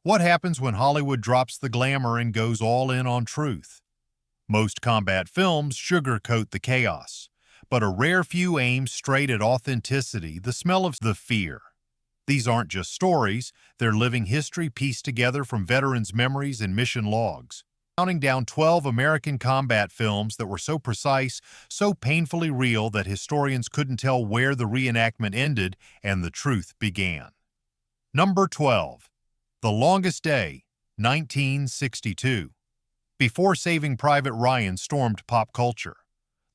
What happens when Hollywood drops the glamour and goes all in on truth? Most combat films sugarcoat the chaos, but a rare few aim straight at authenticity, the smell of the fear. These aren't just stories, they're living history pieced together from veterans' memories and mission logs. Counting down 12 American combat films that were so precise, so painfully real that historians couldn't tell where the reenactment ended and the truth began. Number 12. The Longest Day, 1962. Before Saving Private Ryan stormed pop culture,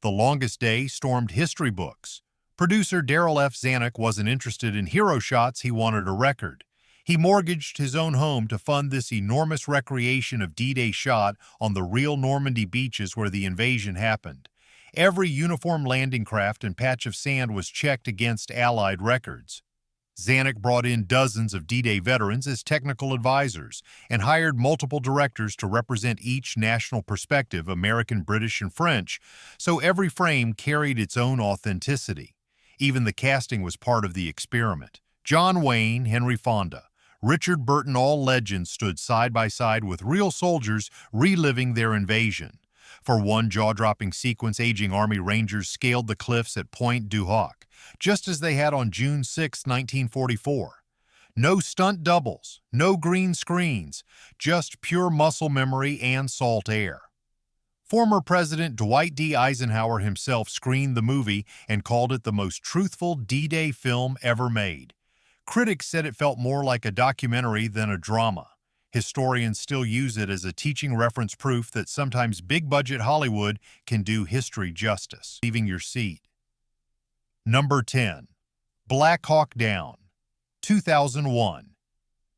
The Longest Day stormed history books. Producer Darryl F. Zanuck wasn't interested in hero shots, he wanted a record. He mortgaged his own home to fund this enormous recreation of D-Day shot on the real Normandy beaches where the invasion happened. Every uniform landing craft and patch of sand was checked against Allied records. Zanuck brought in dozens of D-Day veterans as technical advisors and hired multiple directors to represent each national perspective, American, British, and French, so every frame carried its own authenticity. Even the casting was part of the experiment. John Wayne, Henry Fonda, Richard Burton, all legends stood side by side with real soldiers reliving their invasion. For one jaw-dropping sequence, aging Army Rangers scaled the cliffs at Point du Hoc, just as they had on June 6, 1944. No stunt doubles, no green screens, just pure muscle memory and salt air. Former President Dwight D. Eisenhower himself screened the movie and called it the most truthful D-Day film ever made. Critics said it felt more like a documentary than a drama. Historians still use it as a teaching reference, proof that sometimes big-budget Hollywood can do history justice. Leaving your seat. Number 10. Black Hawk Down, 2001.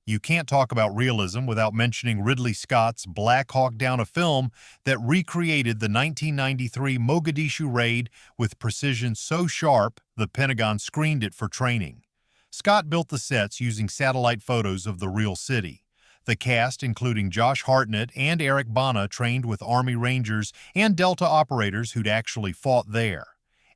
You can't talk about realism without mentioning Ridley Scott's Black Hawk Down, a film that recreated the 1993 Mogadishu raid with precision so sharp the Pentagon screened it for training. Scott built the sets using satellite photos of the real city. The cast, including Josh Hartnett and Eric Bana, trained with Army Rangers and Delta operators who'd actually fought there.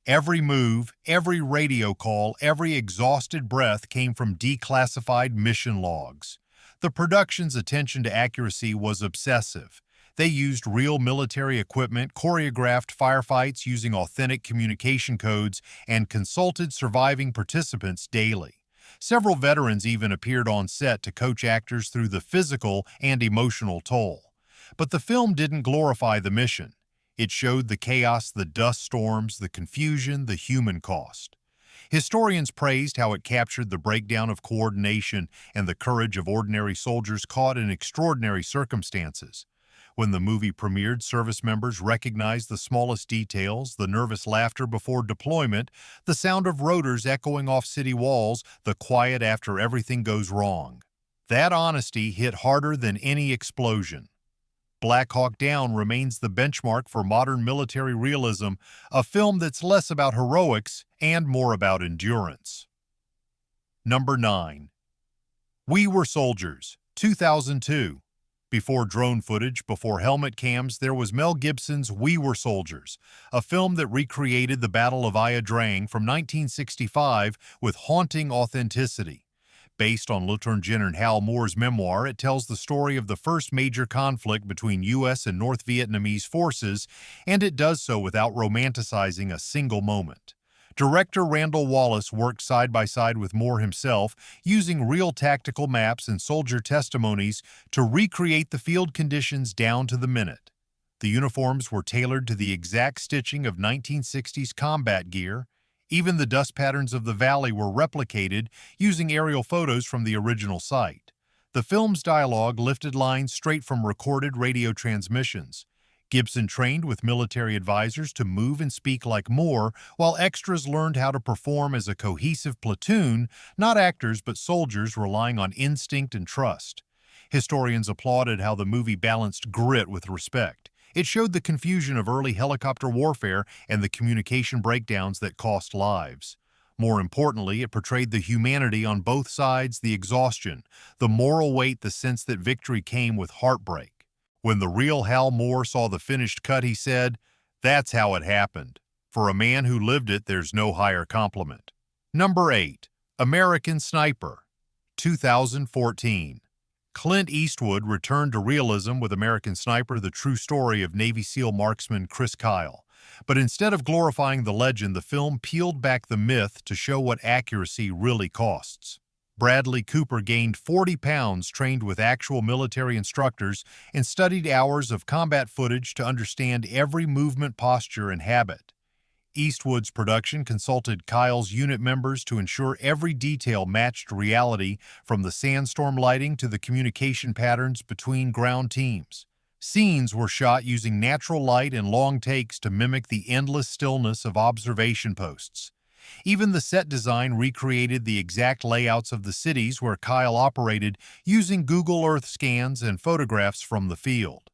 Every move, every radio call, every exhausted breath came from declassified mission logs. The production's attention to accuracy was obsessive. They used real military equipment, choreographed firefights using authentic communication codes, and consulted surviving participants daily. Several veterans even appeared on set to coach actors through the physical and emotional toll. But the film didn't glorify the mission. It showed the chaos, the dust storms, the confusion, the human cost. Historians praised how it captured the breakdown of coordination and the courage of ordinary soldiers caught in extraordinary circumstances. When the movie premiered, service members recognized the smallest details, the nervous laughter before deployment, the sound of rotors echoing off city walls, the quiet after everything goes wrong. That honesty hit harder than any explosion. Black Hawk Down remains the benchmark for modern military realism, a film that's less about heroics and more about endurance. Number 9. We Were Soldiers, 2002. Before drone footage, before helmet cams, there was Mel Gibson's We Were Soldiers, a film that recreated the Battle of Ia Drang from 1965 with haunting authenticity. Based on Lieutenant General Hal Moore's memoir, it tells the story of the first major conflict between U.S. and North Vietnamese forces, and it does so without romanticizing a single moment. Director Randall Wallace worked side by side with Moore himself, using real tactical maps and soldier testimonies to recreate the field conditions down to the minute. The uniforms were tailored to the exact stitching of 1960s combat gear. Even the dust patterns of the valley were replicated using aerial photos from the original site. The film's dialogue lifted lines straight from recorded radio transmissions. Gibson trained with military advisors to move and speak like Moore, while extras learned how to perform as a cohesive platoon, not actors but soldiers relying on instinct and trust. Historians applauded how the movie balanced grit with respect. It showed the confusion of early helicopter warfare and the communication breakdowns that cost lives. More importantly, it portrayed the humanity on both sides, the exhaustion, the moral weight, the sense that victory came with heartbreak. When the real Hal Moore saw the finished cut, he said, "That's how it happened. For a man who lived it, there's no higher compliment." Number 8. American Sniper, 2014. Clint Eastwood returned to realism with American Sniper, the true story of Navy SEAL marksman Chris Kyle. But instead of glorifying the legend, the film peeled back the myth to show what accuracy really costs. Bradley Cooper gained 40 pounds, trained with actual military instructors, and studied hours of combat footage to understand every movement, posture, and habit. Eastwood's production consulted Kyle's unit members to ensure every detail matched reality, from the sandstorm lighting to the communication patterns between ground teams. Scenes were shot using natural light and long takes to mimic the endless stillness of observation posts. Even the set design recreated the exact layouts of the cities where Kyle operated, using Google Earth scans and photographs from the field.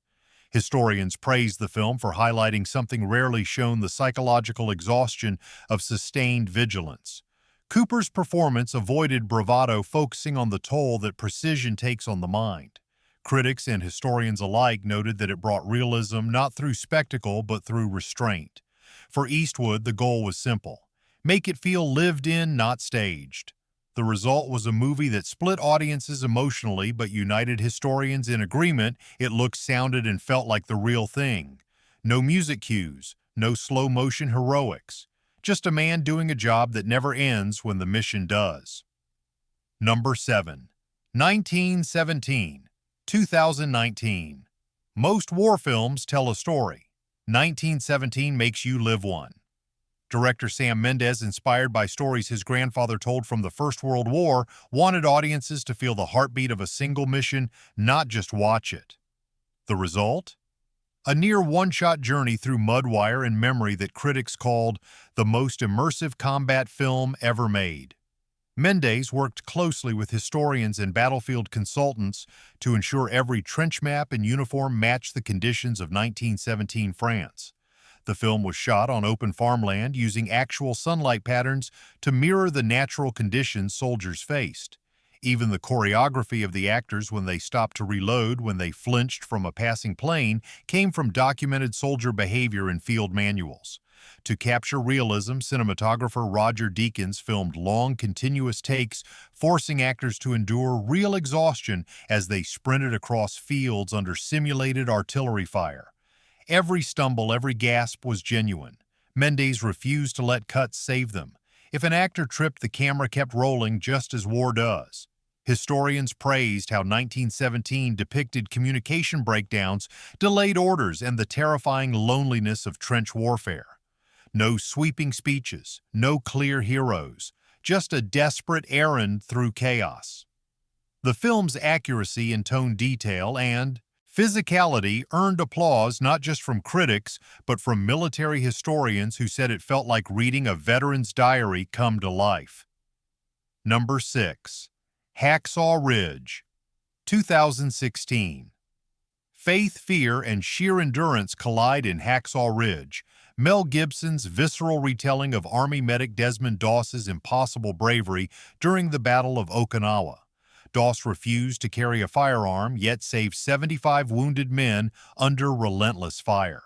Historians praised the film for highlighting something rarely shown: the psychological exhaustion of sustained vigilance. Cooper's performance avoided bravado, focusing on the toll that precision takes on the mind. Critics and historians alike noted that it brought realism not through spectacle but through restraint. For Eastwood, the goal was simple: make it feel lived in, not staged. The result was a movie that split audiences emotionally but united historians in agreement it looked, sounded, and felt like the real thing. No music cues, no slow-motion heroics. Just a man doing a job that never ends when the mission does. Number 7. 1917, 2019. Most war films tell a story. 1917 makes you live one. Director Sam Mendes, inspired by stories his grandfather told from the First World War, wanted audiences to feel the heartbeat of a single mission, not just watch it. The result? A near one-shot journey through mud, wire, and memory that critics called the most immersive combat film ever made. Mendes worked closely with historians and battlefield consultants to ensure every trench map and uniform matched the conditions of 1917 France. The film was shot on open farmland, using actual sunlight patterns to mirror the natural conditions soldiers faced. Even the choreography of the actors when they stopped to reload, when they flinched from a passing plane, came from documented soldier behavior in field manuals. To capture realism, cinematographer Roger Deakins filmed long, continuous takes, forcing actors to endure real exhaustion as they sprinted across fields under simulated artillery fire. Every stumble, every gasp was genuine. Mendes refused to let cuts save them. If an actor tripped, the camera kept rolling, just as war does. Historians praised how 1917 depicted communication breakdowns, delayed orders, and the terrifying loneliness of trench warfare. No sweeping speeches, no clear heroes, just a desperate errand through chaos. The film's accuracy in tone, detail, and physicality earned applause not just from critics, but from military historians who said it felt like reading a veteran's diary come to life. Number 6. Hacksaw Ridge, 2016. Faith, fear, and sheer endurance collide in Hacksaw Ridge, Mel Gibson's visceral retelling of Army medic Desmond Doss's impossible bravery during the Battle of Okinawa. Doss refused to carry a firearm, yet saved 75 wounded men under relentless fire.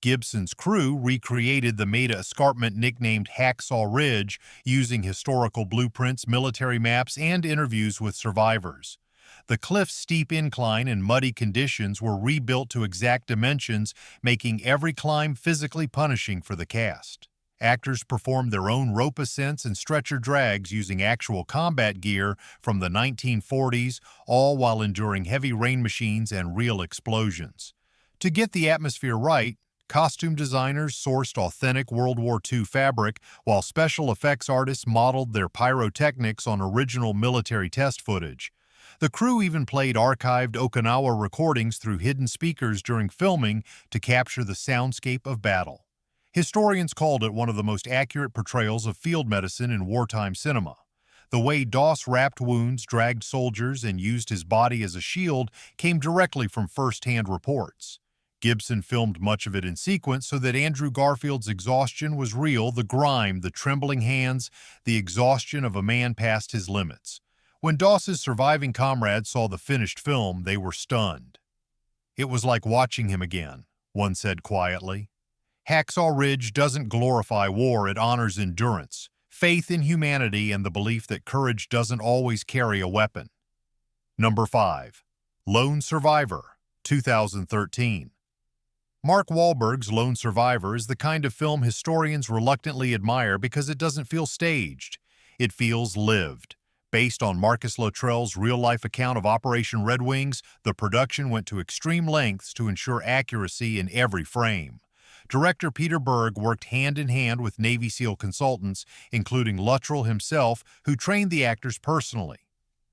Gibson's crew recreated the Maida escarpment nicknamed Hacksaw Ridge using historical blueprints, military maps, and interviews with survivors. The cliff's steep incline and muddy conditions were rebuilt to exact dimensions, making every climb physically punishing for the cast. Actors performed their own rope ascents and stretcher drags using actual combat gear from the 1940s, all while enduring heavy rain machines and real explosions. To get the atmosphere right, costume designers sourced authentic World War II fabric, while special effects artists modeled their pyrotechnics on original military test footage. The crew even played archived Okinawa recordings through hidden speakers during filming to capture the soundscape of battle. Historians called it one of the most accurate portrayals of field medicine in wartime cinema. The way Doss wrapped wounds, dragged soldiers, and used his body as a shield came directly from first-hand reports. Gibson filmed much of it in sequence so that Andrew Garfield's exhaustion was real: the grime, the trembling hands, the exhaustion of a man past his limits. When Doss's surviving comrades saw the finished film, they were stunned. "It was like watching him again," one said quietly. Hacksaw Ridge doesn't glorify war, it honors endurance, faith in humanity, and the belief that courage doesn't always carry a weapon. Number 5. Lone Survivor, 2013. Mark Wahlberg's Lone Survivor is the kind of film historians reluctantly admire because it doesn't feel staged. It feels lived. Based on Marcus Luttrell's real-life account of Operation Red Wings, the production went to extreme lengths to ensure accuracy in every frame. Director Peter Berg worked hand-in-hand with Navy SEAL consultants, including Luttrell himself, who trained the actors personally.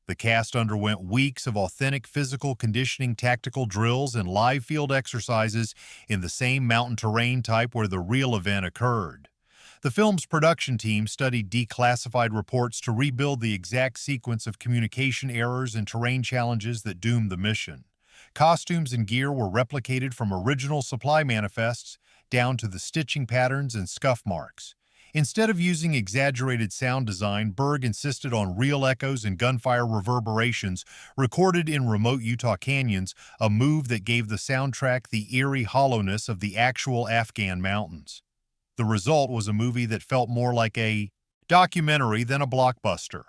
The cast underwent weeks of authentic physical conditioning tactical drills and live field exercises in the same mountain terrain type where the real event occurred. The film's production team studied declassified reports to rebuild the exact sequence of communication errors and terrain challenges that doomed the mission. Costumes and gear were replicated from original supply manifests down to the stitching patterns and scuff marks. Instead of using exaggerated sound design, Berg insisted on real echoes and gunfire reverberations recorded in remote Utah canyons, a move that gave the soundtrack the eerie hollowness of the actual Afghan mountains. The result was a movie that felt more like a documentary than a blockbuster.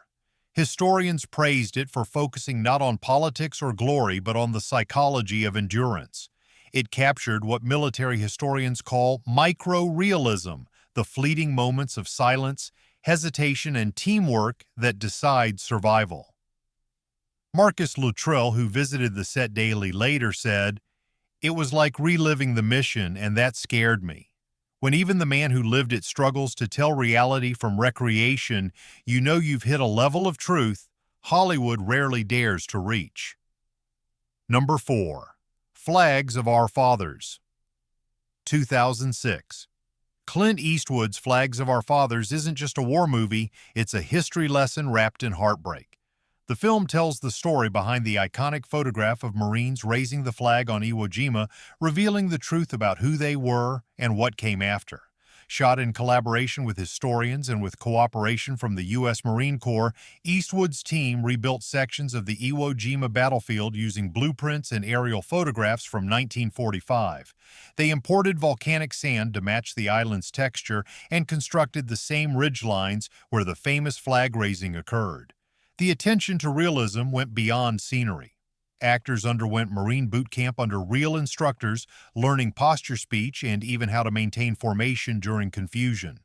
Historians praised it for focusing not on politics or glory but on the psychology of endurance. It captured what military historians call micro-realism, the fleeting moments of silence, hesitation, and teamwork that decide survival. Marcus Luttrell, who visited the set daily later, said, "It was like reliving the mission, and that scared me. When even the man who lived it struggles to tell reality from recreation, you know you've hit a level of truth Hollywood rarely dares to reach." Number 4. Flags of Our Fathers, 2006. Clint Eastwood's Flags of Our Fathers isn't just a war movie, it's a history lesson wrapped in heartbreak. The film tells the story behind the iconic photograph of Marines raising the flag on Iwo Jima, revealing the truth about who they were and what came after. Shot in collaboration with historians and with cooperation from the U.S. Marine Corps, Eastwood's team rebuilt sections of the Iwo Jima battlefield using blueprints and aerial photographs from 1945. They imported volcanic sand to match the island's texture and constructed the same ridgelines where the famous flag raising occurred. The attention to realism went beyond scenery. Actors underwent Marine boot camp under real instructors, learning posture speech and even how to maintain formation during confusion.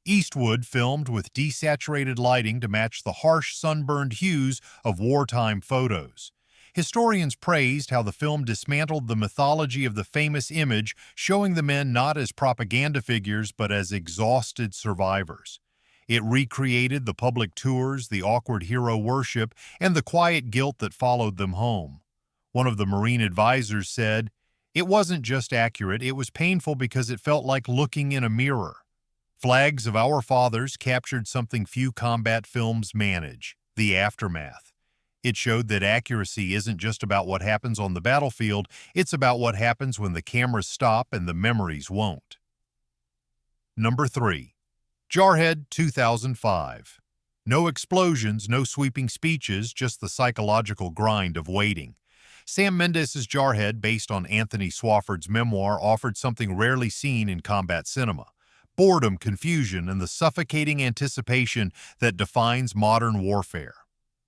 Eastwood filmed with desaturated lighting to match the harsh, sunburned hues of wartime photos. Historians praised how the film dismantled the mythology of the famous image, showing the men not as propaganda figures but as exhausted survivors. It recreated the public tours, the awkward hero worship, and the quiet guilt that followed them home. One of the Marine advisors said, "It wasn't just accurate, it was painful because it felt like looking in a mirror." Flags of Our Fathers captured something few combat films manage: the aftermath. It showed that accuracy isn't just about what happens on the battlefield, it's about what happens when the cameras stop and the memories won't. Number 3. Jarhead, 2005. No explosions, no sweeping speeches, just the psychological grind of waiting. Sam Mendes' Jarhead, based on Anthony Swofford's memoir, offered something rarely seen in combat cinema: boredom, confusion, and the suffocating anticipation that defines modern warfare.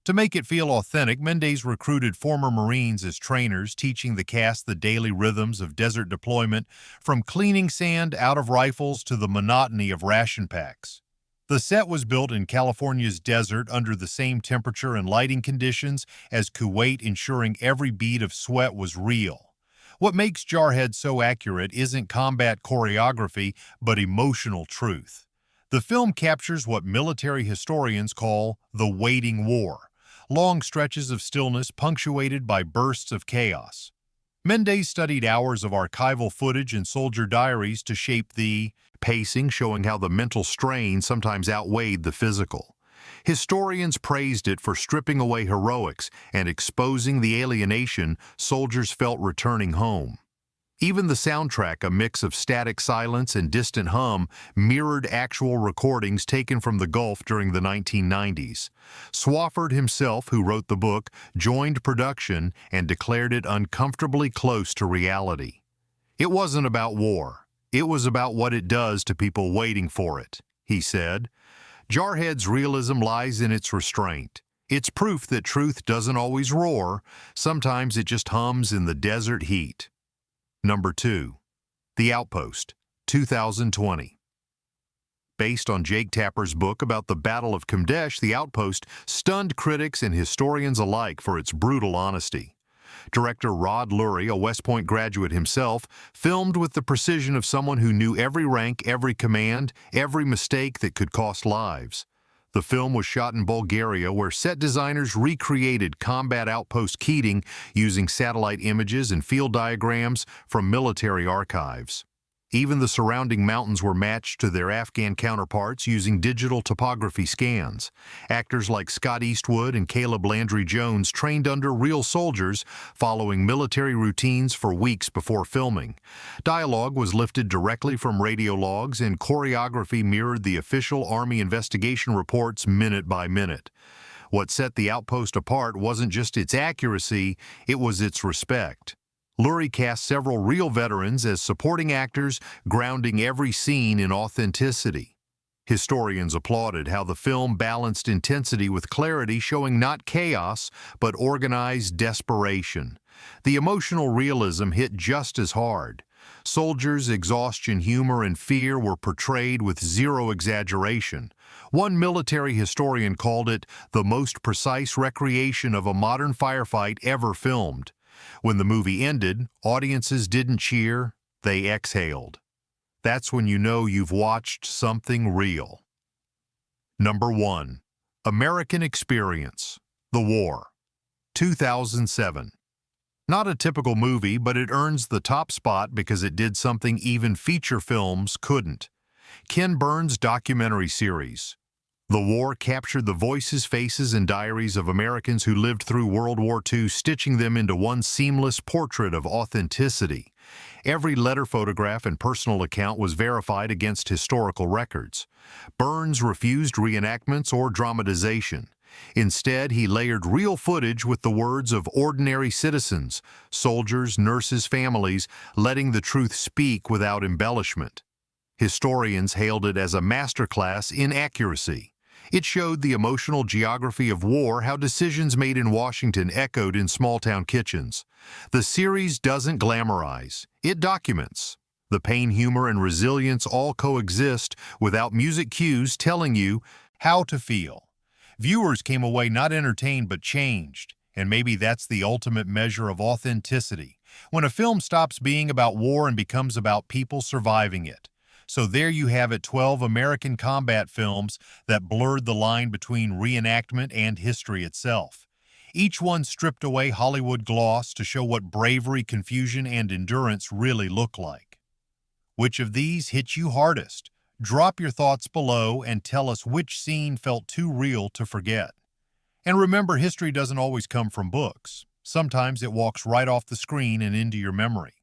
To make it feel authentic, Mendes recruited former Marines as trainers, teaching the cast the daily rhythms of desert deployment, from cleaning sand out of rifles to the monotony of ration packs. The set was built in California's desert under the same temperature and lighting conditions as Kuwait, ensuring every bead of sweat was real. What makes Jarhead so accurate isn't combat choreography, but emotional truth. The film captures what military historians call the waiting war: long stretches of stillness punctuated by bursts of chaos. Mendes studied hours of archival footage and soldier diaries to shape the pacing, showing how the mental strain sometimes outweighed the physical. Historians praised it for stripping away heroics and exposing the alienation soldiers felt returning home. Even the soundtrack, a mix of static silence and distant hum, mirrored actual recordings taken from the Gulf during the 1990s. Swofford himself, who wrote the book, joined production and declared it uncomfortably close to reality. "It wasn't about war. It was about what it does to people waiting for it," he said. Jarhead's realism lies in its restraint. It's proof that truth doesn't always roar, sometimes it just hums in the desert heat. Number 2. The Outpost, 2020. Based on Jake Tapper's book about the Battle of Kamdesh, The Outpost stunned critics and historians alike for its brutal honesty. Director Rod Lurie, a West Point graduate himself, filmed with the precision of someone who knew every rank, every command, every mistake that could cost lives. The film was shot in Bulgaria, where set designers recreated combat outpost Keating using satellite images and field diagrams from military archives. Even the surrounding mountains were matched to their Afghan counterparts using digital topography scans. Actors like Scott Eastwood and Caleb Landry Jones trained under real soldiers, following military routines for weeks before filming. Dialogue was lifted directly from radio logs, and choreography mirrored the official Army investigation reports minute by minute. What set The Outpost apart wasn't just its accuracy, it was its respect. Lurie cast several real veterans as supporting actors, grounding every scene in authenticity. Historians applauded how the film balanced intensity with clarity, showing not chaos, but organized desperation. The emotional realism hit just as hard. Soldiers' exhaustion, humor, and fear were portrayed with zero exaggeration. One military historian called it the most precise recreation of a modern firefight ever filmed. When the movie ended, audiences didn't cheer, they exhaled. That's when you know you've watched something real. Number 1. American Experience, The War, 2007. Not a typical movie, but it earns the top spot because it did something even feature films couldn't. Ken Burns' documentary series, The War, captured the voices, faces, and diaries of Americans who lived through World War II, stitching them into one seamless portrait of authenticity. Every letter, photograph, and personal account was verified against historical records. Burns refused reenactments or dramatization. Instead, he layered real footage with the words of ordinary citizens, soldiers, nurses, families, letting the truth speak without embellishment. Historians hailed it as a masterclass in accuracy. It showed the emotional geography of war, how decisions made in Washington echoed in small-town kitchens. The series doesn't glamorize, it documents. The pain, humor, and resilience all coexist without music cues telling you how to feel. Viewers came away not entertained but changed, and maybe that's the ultimate measure of authenticity, when a film stops being about war and becomes about people surviving it. So there you have it, 12 American combat films that blurred the line between reenactment and history itself. Each one stripped away Hollywood gloss to show what bravery, confusion, and endurance really look like. Which of these hit you hardest? Drop your thoughts below and tell us which scene felt too real to forget. And remember, history doesn't always come from books. Sometimes it walks right off the screen and into your memory.